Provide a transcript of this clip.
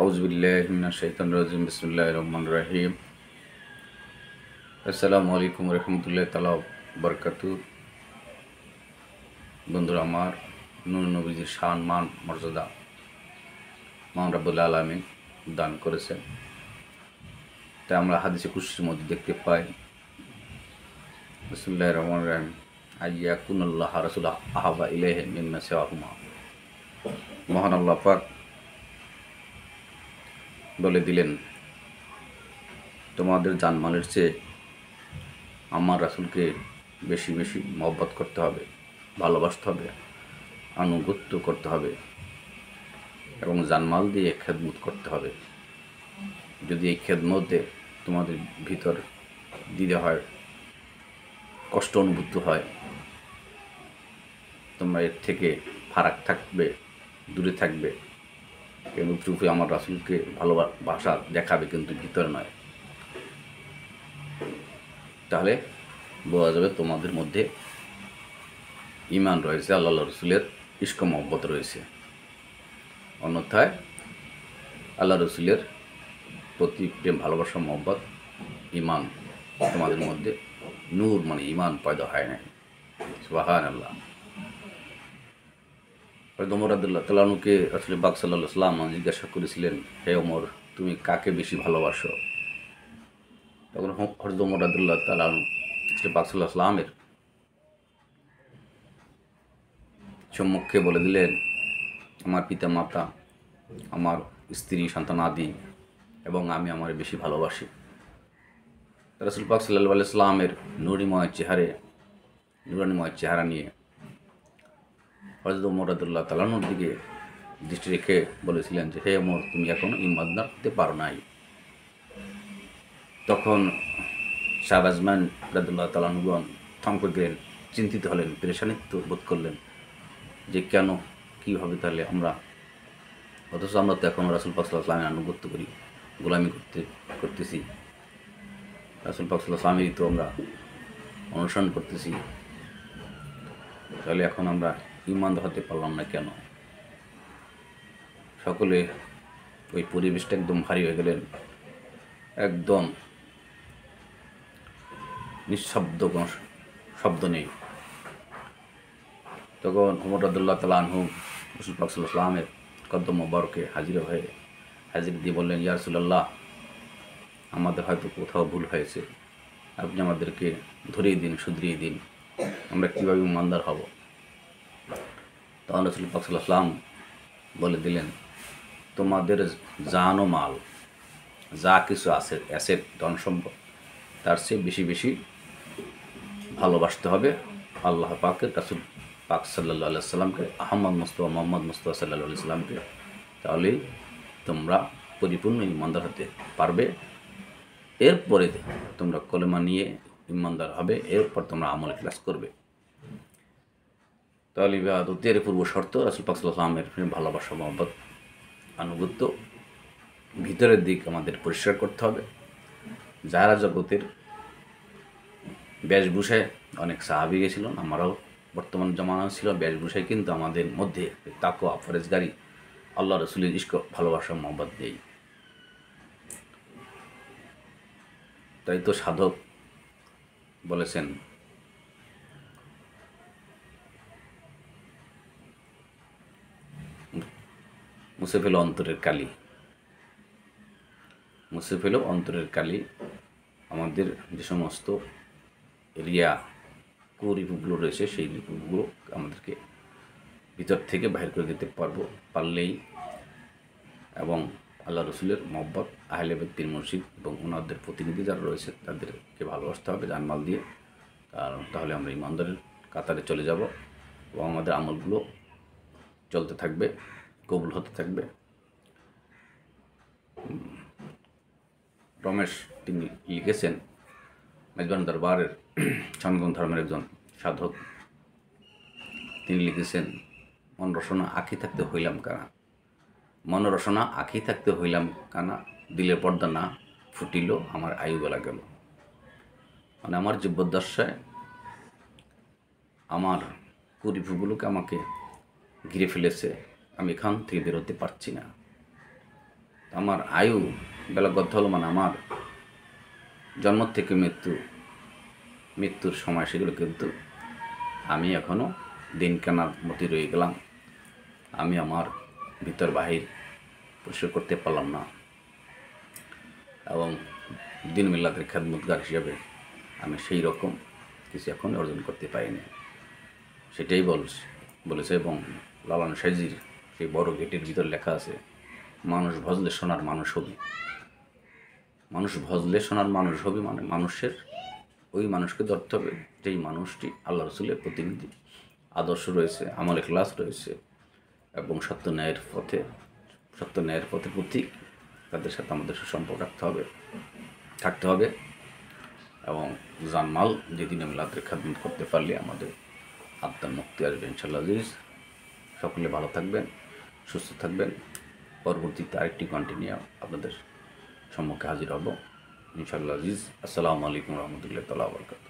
আউযুবিল্লাহি মিনাশ শাইতানির রাজিম বিসমিল্লাহির রহমানির রহিম। আসসালামু আলাইকুম রহমতুল্লাহি তাআলা বারাকাতুহু। বন্ধুরা আমার, নূর নবীজির শান মান মর্যাদা মহান রব্বুল আলামিন দান করেছেন। তাই আমরা হাদিসে কুদসির মধ্যে দেখতে পাই, বিসমিল্লাহির রহমানির রহিম, আইয়াকুনুল্লাহ রাসূলুহু আহাবা ইলাইহি মিম্মা সিওয়াহুমা। মহান আল্লাহ পাক বলে দিলেন, তোমাদের জানমালের চেয়ে আমার রাসূলকে বেশি বেশি মহব্বত করতে হবে, ভালোবাসতে হবে, আনুগত্য করতে হবে এবং জানমাল দিয়ে খেদমত করতে হবে। যদি এই খেদমতে তোমাদের ভিতর দিতে হয়, কষ্ট অনুভূত হয়, তোমরা এর থেকে ফারাক থাকবে, দূরে থাকবে। কিন্তু রূপে আমার রাসূলকে ভালোবাসা দেখাবে, কিন্তু ভিতরে নয়। তাহলে বোঝা যাবে তোমাদের মধ্যে ঈমান রয়েছে, আল্লাহ রসুলের ইশক মহব্বত রয়েছে। অন্যথায় আল্লাহ রসুলের প্রতি প্রেম, ভালোবাসা, মহব্বত, ঈমান তোমাদের মধ্যে নূর মানে ঈমান পয়দা হয় না। সুবহানাল্লাহ। ওমর রাদিয়াল্লাহু তাআলা আনহুকে রাসূল পাক সাল্লাল্লাহু আলাইহি ওয়াসাল্লাম জিজ্ঞাসা করেছিলেন, হে ওমর, তুমি কাকে বেশি ভালোবাসো? তখন হযরত ওমর রাদিয়াল্লাহু তাআলা আনহু রাসূল পাক সাল্লাল্লাহু আলাইহি ওয়াসাল্লামের সম্মুখে বলে দিলেন, আমার পিতা মাতা, আমার স্ত্রী সন্তান আদি এবং আমি আমার বেশি ভালোবাসি। রাসূল পাক সাল্লাল্লাহু আলাইহি ওয়াসাল্লামের নুরানিময় চেহারা নিয়ে হযরত ওমর রাদিয়াল্লাহু তাআলা আনহুর দিকে দৃষ্টি রেখে বলেছিলেন যে, হে ওমর, তুমি এখনো ঈমানদার হতে পারো নাই। তখন সাহাবা আজমান রাদিয়াল্লাহু তাআলা আনহুগণ থমকে গেলেন, চিন্তিত হলেন, পেরেশানিত্ব বোধ করলেন যে কেন, কীভাবে তাহলে আমরা, অথচ আমরা তো এখনও রাসূল পাক সাল্লাল্লাহু আলাইহি ওয়াসাল্লামের আনুগত্য করি, গোলামি করতেছি, রাসূল পাক সাল্লাল্লাহু আলাইহি ওয়াসাল্লামেরই তো আমরা অনুসরণ করতেছি। তাহলে এখন আমরা ঈমানদার হতে পারলাম না কেন? সকলে ওই পরিবেশটা একদম ভারী হয়ে গেলেন, একদম নিঃশব্দ, কোনো শব্দ নেই। তখন ওমর রাদিয়াল্লাহু তাআলা আনহু রাসূল পাক সাল্লাল্লাহু আলাইহি ওয়াসাল্লামের কদম মোবারকে হাজির দিয়ে বললেন, ইয়া রাসূলুল্লাহ, আমাদের হয়তো কোথাও ভুল হয়েছে, আপনি আমাদেরকে ধরিয়ে দিন, শুধরিয়ে দিন, আমরা কীভাবে ঈমানদার হব? তখন রাসূল পাক সাল্লাল্লাহু আলাইহি ওয়াসাল্লাম বলে দিলেন, তোমাদের জান ও মাল, যা কিছু আছে, অ্যাসেট, ধন সম্পদ, তার চেয়ে বেশি বেশি ভালোবাসতে হবে আল্লাহ পাকের রাসূল পাক সাল্লাল্লাহু আলাইহি ওয়াসাল্লামকে, আহমদ মুস্তাফা মুহাম্মদ মুস্তাফা সাল্লাল্লাহু আলাইহি ওয়াসাল্লামকে। তাহলেই তোমরা পরিপূর্ণ ঈমানদার হতে পারবে। এরপরে তোমরা কলেমা নিয়ে ঈমানদার হবে, এরপর তোমরা আমল ইখলাস করবে। তাহলে ইবাদতের পূর্ব শর্ত রাসূল পাক সাল্লাল্লাহু আলাইহি ওয়াসাল্লামের ভালোবাসা, মহব্বত, আনুগত্য, ভিতরের দিক আমাদের পরিষ্কার করতে হবে। যারা জগতের বেশভূষায় অনেক সাহাবী গেছিলেন, আমরাও বর্তমান জামানা ছিল বেশভূষায়, কিন্তু আমাদের মধ্যে তাকওয়া, পরহেজগারি, আল্লাহ রসুলের ইশক, ভালোবাসা, মহব্বত নেই। তাই তো সাধক বলেছেন, মুছে ফেলো অন্তরের কালি, মুছে ফেলো অন্তরের কালি। আমাদের যে সমস্ত রিয়া, কুরিপুগুলো রয়েছে, সেই রিপুগুলো আমাদেরকে ভিতর থেকে বাহির করে দিতে পারলেই, এবং আল্লাহ রসুলের মহব্বত, আহলে বাইত, পীর মুর্শিদ এবং ওনাদের প্রতিনিধি যারা রয়েছে তাদেরকে ভালোবাসতে হবে জানমাল দিয়ে। কারণ তাহলে আমরা ঈমানদারের কাতারে চলে যাব এবং আমাদের আমলগুলো চলতে থাকবে, কবুল হতে থাকবে। রমেশ তিনি লিখেছেন, মেজবান দরবারের সনাতন ধর্মের একজন সাধক, তিনি লিখেছেন, মন রসনা আঁখি থাকতে হইলাম কানা, মন রসনা আঁখি থাকতে হইলাম কানা, দিলের পর্দা না ফুটিল আমার আয়ু বেলা গেল। মানে আমার জীবদ্দশায় আমার কুরিপুগুলোকে আমাকে ঘিরে ফেলেছে, আমি এখান থেকে বেরোতে পারছি না। আমার আয়ু বেলাগত হলো মানে আমার জন্ম থেকে মৃত্যুর সময় সেগুলো কিন্তু আমি এখনও দিন কেনার মতো রয়ে গেলাম। আমি আমার ভিতর বাহির পরিষ্কার করতে পারলাম না এবং দিন মিল্লাতের খেদমতগার হিসেবে আমি সেই রকম কিছু এখন অর্জন করতে পারিনি। সেটাই বলেছে এবং লালন সাইজির সেই বড় গেটের ভিতর লেখা আছে, মানুষ ভজলে সোনার মানুষ হবি। মানুষ ভজলে সোনার মানুষ হবি মানে মানুষের ওই মানুষকে ধরতে হবে যেই মানুষটি আল্লাহ রসুলের প্রতিনিধি, আদর্শ রয়েছে, আমলে ক্লাস রয়েছে এবং সত্য ন্যায়ের পথে প্রতীক। তাদের সাথে আমাদের সুসম্পর্ক থাকতে হবে এবং জানমাল যেদিন মিলাদের খাদমত করতে পারলে আমাদের আত্মার মুক্তি আসবে ইনশাআল্লাহ। আজিজ, সকলে ভালো থাকবেন, সুস্থ থাকবেন। পরবর্তীতে আরেকটি কন্টিনিউ আপনাদের সম্মুখে হাজির হব ইনশাআল্লাহ। আজিজ, আসসালামু আলাইকুম রহমতুল্লাহ তাআলা ওয়া বারাকাতুহু।